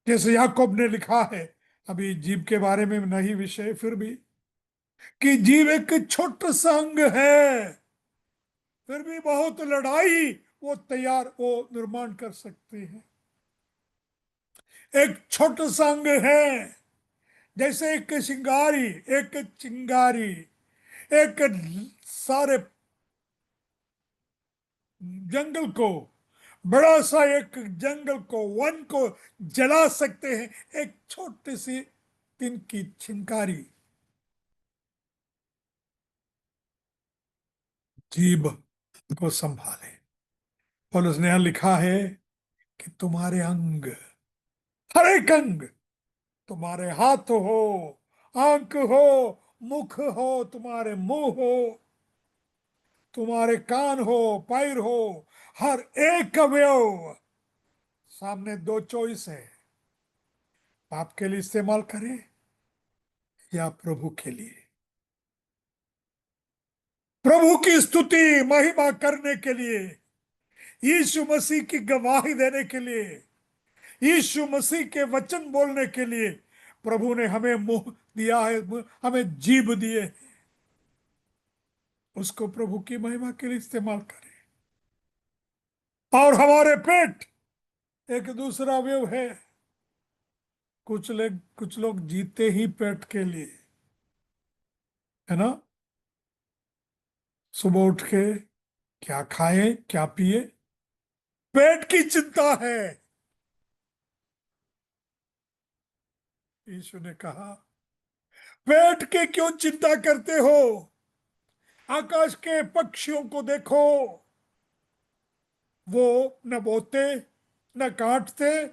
जैसे याकूब ने लिखा है, अभी जीव के बारे में नहीं विषय, फिर भी, कि जीव एक छोटा सा अंग है, फिर भी बहुत लड़ाई वो निर्माण कर सकते हैं। एक छोटा सा अंग है, जैसे एक चिंगारी एक सारे जंगल को, बड़ा सा एक जंगल को, वन को जला सकते हैं एक छोटी सी दिन की चिंगारी। जीभ को संभाले। पौलुस ने यहां लिखा है कि तुम्हारे अंग, हर एक अंग, तुम्हारे हाथ हो, आंख हो, मुख हो, तुम्हारे मुंह हो, तुम्हारे कान हो, पैर हो, हर एक अवयव, सामने दो चॉइस है, पाप के लिए इस्तेमाल करें या प्रभु के लिए। प्रभु की स्तुति महिमा करने के लिए, यीशु मसीह की गवाही देने के लिए, यीशु मसीह के वचन बोलने के लिए प्रभु ने हमें मुंह दिया है, हमें जीभ दिए। उसको प्रभु की महिमा के लिए इस्तेमाल करें। और हमारे पेट एक दूसरा अवयव है। कुछ लोग जीते ही पेट के लिए, है ना। सुबह उठ के क्या खाएं क्या पिए, पेट की चिंता है। यीशु ने कहा, पेट के क्यों चिंता करते हो? आकाश के पक्षियों को देखो, वो न बोते, न काटते,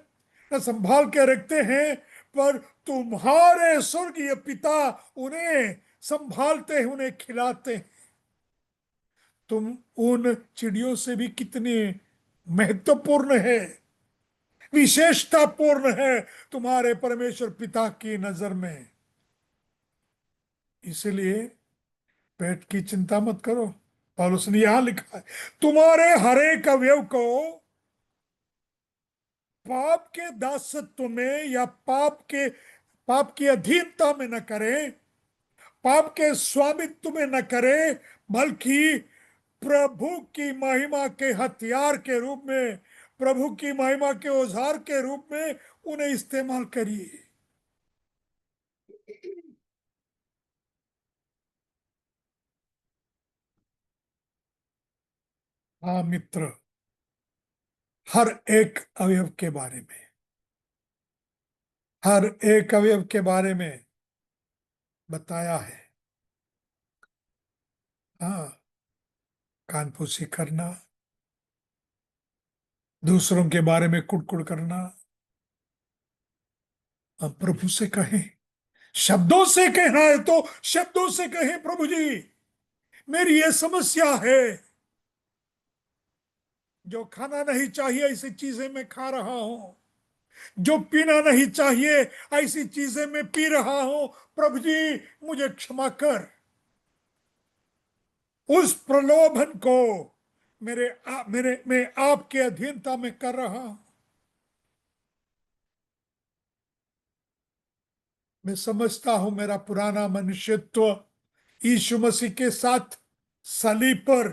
न संभाल के रखते हैं, पर तुम्हारे स्वर्गीय पिता उन्हें संभालते हैं, उन्हें खिलाते हैं। तुम उन चिड़ियों से भी कितने महत्वपूर्ण है, विशेषतापूर्ण है तुम्हारे परमेश्वर पिता की नजर में। इसलिए पेट की चिंता मत करो। पौलुस ने यहां लिखा है, तुम्हारे हर एक अवयव को पाप के दासत्व में या पाप की अधीनता में न करें, पाप के स्वामित्व में न करें, बल्कि प्रभु की महिमा के हथियार के रूप में, प्रभु की महिमा के औजार के रूप में उन्हें इस्तेमाल करिए। हाँ मित्र, हर एक अवयव के बारे में, हर एक अवयव के बारे में बताया है। हाँ, कानफूसी करना, दूसरों के बारे में कुड़कुड़ करना, हम प्रभु से कहें। शब्दों से कहना है तो शब्दों से कहें, प्रभु जी मेरी ये समस्या है, जो खाना नहीं चाहिए ऐसी चीजें मैं खा रहा हूं, जो पीना नहीं चाहिए ऐसी चीजें मैं पी रहा हूं, प्रभु जी मुझे क्षमा कर। उस प्रलोभन को मैं आपके अधीनता में कर रहा हूं। मैं समझता हूं मेरा पुराना मनुष्यत्व यीशु मसीह के साथ सलीब पर,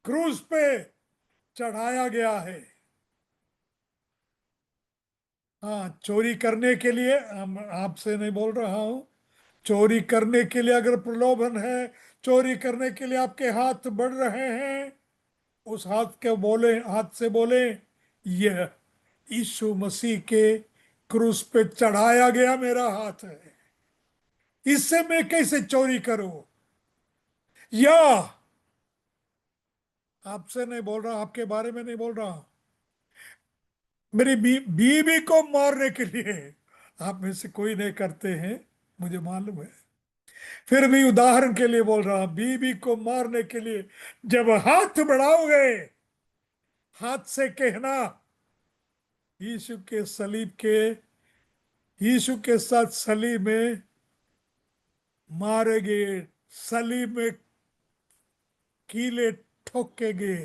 क्रूस पे चढ़ाया गया है। हाँ, चोरी करने के लिए, आपसे नहीं बोल रहा हूं, चोरी करने के लिए अगर प्रलोभन है, चोरी करने के लिए आपके हाथ बढ़ रहे हैं, उस हाथ से बोले, यह यीशु मसीह के क्रूस पे चढ़ाया गया मेरा हाथ है, इससे मैं कैसे चोरी करूं। या आपसे नहीं बोल रहा, आपके बारे में नहीं बोल रहा, मेरी बीवी को मारने के लिए। आप में से कोई नहीं करते हैं, मुझे मालूम है, फिर भी उदाहरण के लिए बोल रहा हूं, बीवी को मारने के लिए जब हाथ बढ़ाओगे, हाथ से कहना, यीशु के सलीब के, यीशु के साथ सलीब में मारेगे, सलीब में कीले ठोकेगे,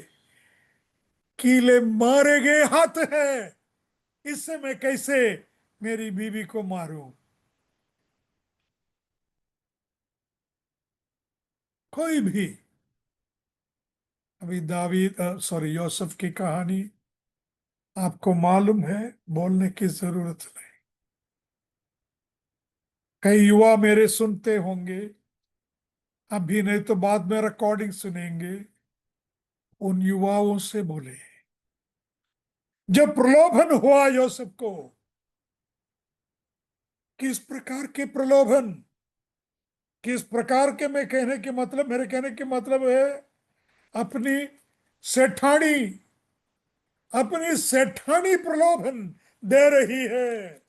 कीले मारेगे, हाथ है, इससे मैं कैसे मेरी बीवी को मारूं। कोई भी, अभी सॉरी यूसुफ की कहानी आपको मालूम है, बोलने की जरूरत नहीं। कई युवा मेरे सुनते होंगे, अभी नहीं तो बाद में रिकॉर्डिंग सुनेंगे। उन युवाओं से बोले, जब प्रलोभन हुआ यूसुफ को, किस प्रकार के प्रलोभन, किस प्रकार के, मैं कहने के मतलब, मेरे कहने के मतलब है, अपनी सेठानी, अपनी सेठानी प्रलोभन दे रही है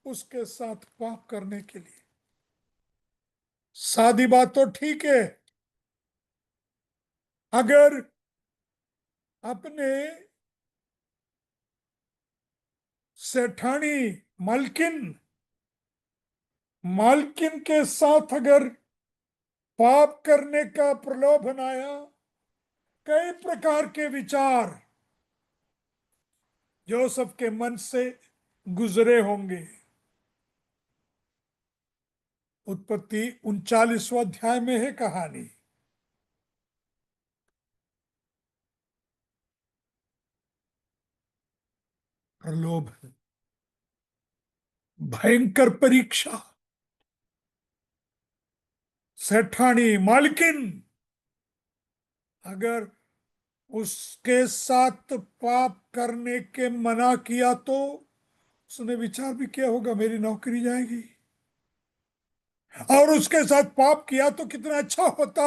उसके साथ पाप करने के लिए। सादी बात तो ठीक है, अगर अपने सेठानी, मालकिन, मालकिन के साथ अगर पाप करने का प्रलोभन आया, कई प्रकार के विचार जोसेफ के मन से गुजरे होंगे। उत्पत्ति 39वां अध्याय में है कहानी। प्रलोभन, भयंकर परीक्षा, सेठानी, मालकिन अगर उसके साथ पाप करने के मना किया तो उसने विचार भी किया होगा मेरी नौकरी जाएगी, और उसके साथ पाप किया तो कितना अच्छा होता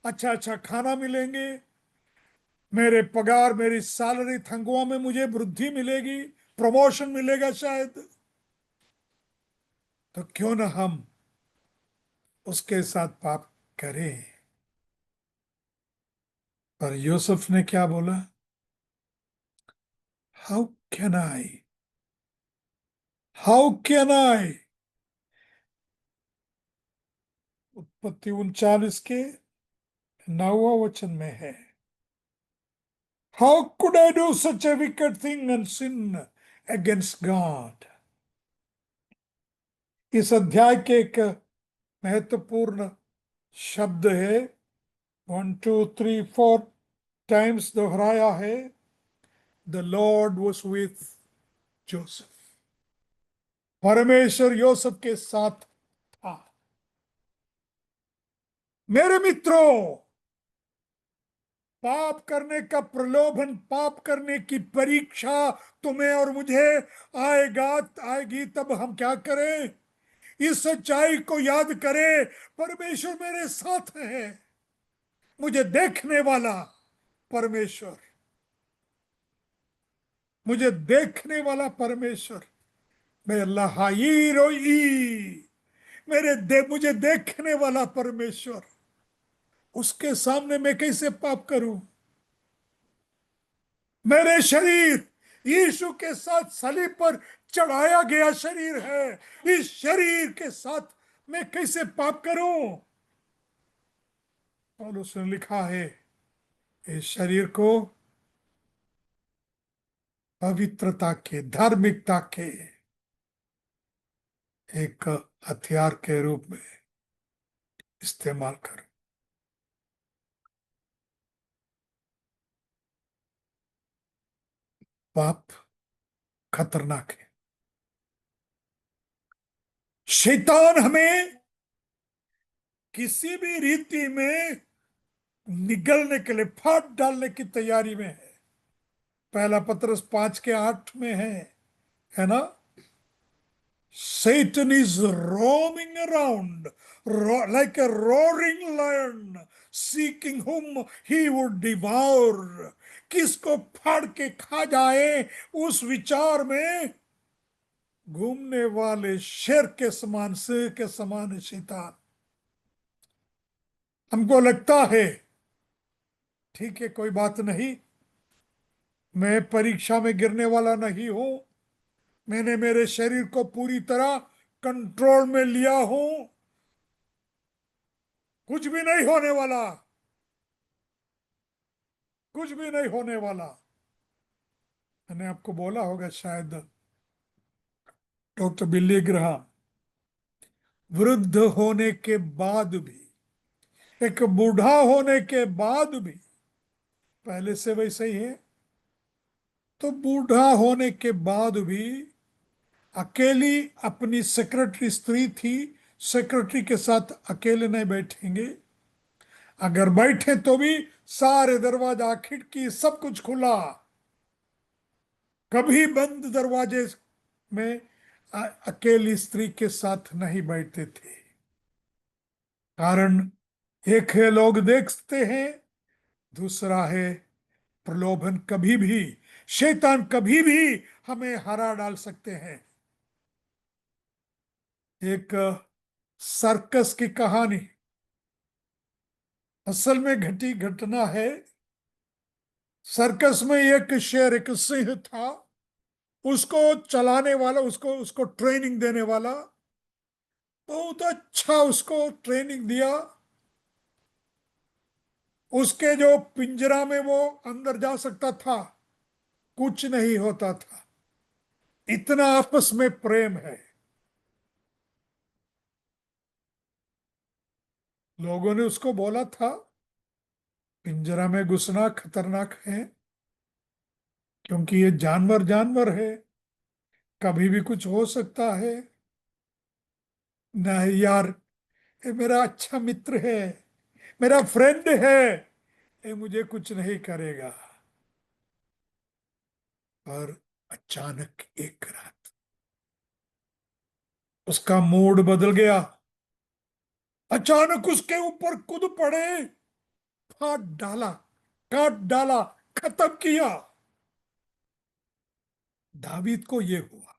अच्छा अच्छा खाना मिलेंगे, मेरे पगार, मेरी सैलरी, तनख्वाह में मुझे वृद्धि मिलेगी, प्रमोशन मिलेगा शायद। तो क्यों ना हम उसके साथ पाप करें। पर यूसुफ ने क्या बोला? How can I, how can I. उत्पत्ति 39 के 9वां वचन में है, how could I do such a wicked thing and sin against God. इस अध्याय के एक महत्वपूर्ण शब्द है, 1 2 3 4 टाइम्स दोहराया है, the Lord was with Joseph. परमेश्वर योसेफ के साथ था। मेरे मित्रों, पाप करने का प्रलोभन, पाप करने की परीक्षा तुम्हें और मुझे आएगा, आएगी, तब हम क्या करें? इस सच्चाई को याद करें, परमेश्वर मेरे साथ है, मुझे देखने वाला परमेश्वर, मुझे देखने वाला परमेश्वर, मैं अल्लाह हाई रोई, मुझे देखने वाला परमेश्वर, उसके सामने मैं कैसे पाप करूं? मेरे शरीर यीशु के साथ सलीब पर चढ़ाया गया शरीर है, इस शरीर के साथ मैं कैसे पाप करूं? और उसने लिखा है, इस शरीर को पवित्रता के, धार्मिकता के एक हथियार के रूप में इस्तेमाल करो। पाप खतरनाक है। शैतान हमें किसी भी रीति में निगलने के लिए, फाड़ डालने की तैयारी में है। पहला पत्रस 5 के 8 में है ना? Satan is roaming around like a roaring lion, seeking whom he would devour. किसको फाड़ के खा जाए, उस विचार में घूमने वाले शेर के समान, सिंह के समान है शैतान। हमको लगता है ठीक है, कोई बात नहीं, मैं परीक्षा में गिरने वाला नहीं हूं, मैंने मेरे शरीर को पूरी तरह कंट्रोल में लिया हूं, कुछ भी नहीं होने वाला, कुछ भी नहीं होने वाला। मैंने आपको बोला होगा शायद, डॉक्टर बिल्ली ग्राहम वृद्ध होने के बाद भी, एक बूढ़ा होने के बाद भी पहले से वैसे ही है, तो बूढ़ा होने के बाद भी अकेली अपनी सेक्रेटरी स्त्री थी, सेक्रेटरी के साथ अकेले नहीं बैठेंगे, अगर बैठे तो भी सारे दरवाजा, खिड़की, सब कुछ खुला, कभी बंद दरवाजे में अकेली स्त्री के साथ नहीं बैठते थे। कारण एक है लोग देखते हैं, दूसरा है प्रलोभन। कभी भी शैतान कभी भी हमें हरा डाल सकते हैं। एक सर्कस की कहानी असल में घटी घटना है। सर्कस में एक शेर, एक सिंह था, उसको चलाने वाला, उसको उसको ट्रेनिंग देने वाला बहुत अच्छा उसको ट्रेनिंग दिया। उसके जो पिंजरा में वो अंदर जा सकता था, कुछ नहीं होता था, इतना आपस में प्रेम है। लोगों ने उसको बोला था, पिंजरा में घुसना खतरनाक है, क्योंकि ये जानवर जानवर है, कभी भी कुछ हो सकता है। नहीं यार, ये मेरा अच्छा मित्र है, मेरा फ्रेंड है, ये मुझे कुछ नहीं करेगा। और अचानक एक रात उसका मूड बदल गया, अचानक उसके ऊपर कूद पड़े फाड़ डाला, काट डाला, खत्म किया। दावीद को ये हुआ,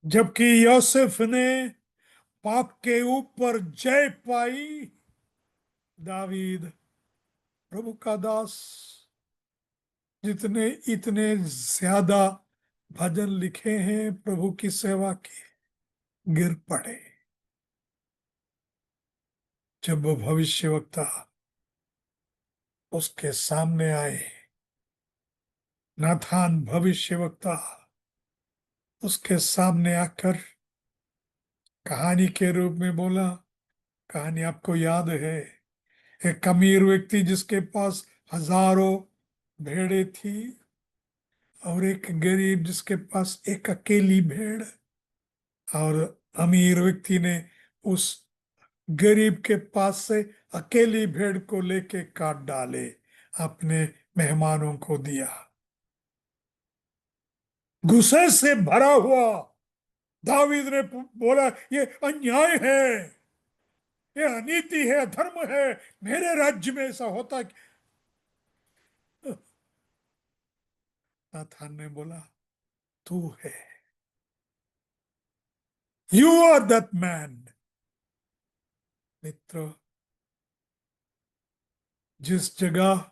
जबकि यूसुफ ने पाप के ऊपर जय पाई। दावीद प्रभु का दास, जितने इतने ज्यादा भजन लिखे हैं प्रभु की सेवा के, गिर पड़े जब वो भविष्यवक्ता उसके सामने आए। नाथान भविष्यवक्ता उसके सामने आकर कहानी के रूप में बोला। कहानी आपको याद है, एक अमीर व्यक्ति जिसके पास हजारों भेड़ें थी, और एक गरीब जिसके पास एक अकेली भेड़। और अमीर व्यक्ति ने उस गरीब के पास से अकेली भेड़ को लेके काट डाले, अपने मेहमानों को दिया। गुस्से से भरा हुआ दावीद ने बोला, ये अन्याय है, ये अनीति है, धर्म है, मेरे राज्य में ऐसा होता। नाथान ने बोला, तू है, यू आर दैट मैन। मित्र, जिस जगह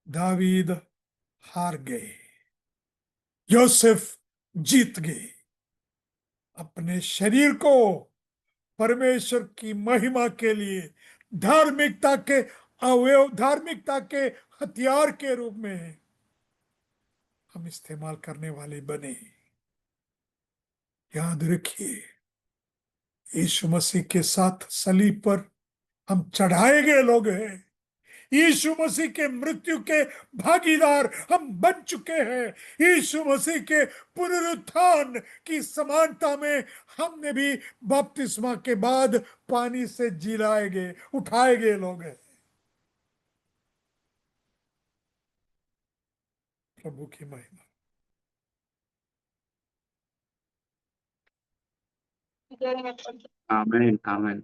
दावीद हार गए, यूसुफ जीत गए। अपने शरीर को परमेश्वर की महिमा के लिए धार्मिकता के अवयव, धार्मिकता के हथियार के रूप में हम इस्तेमाल करने वाले बने। याद रखिए, यीशु मसीह के साथ सलीब पर हम चढ़ाए गए लोग हैं। यीशु मसीह के मृत्यु के भागीदार हम बन चुके हैं। यीशु मसीह के पुनरुत्थान की समानता में हमने भी बपतिस्मा के बाद पानी से जिलाए गए, उठाए गए लोग हैं। प्रभु की महिमा। आमीन आमीन।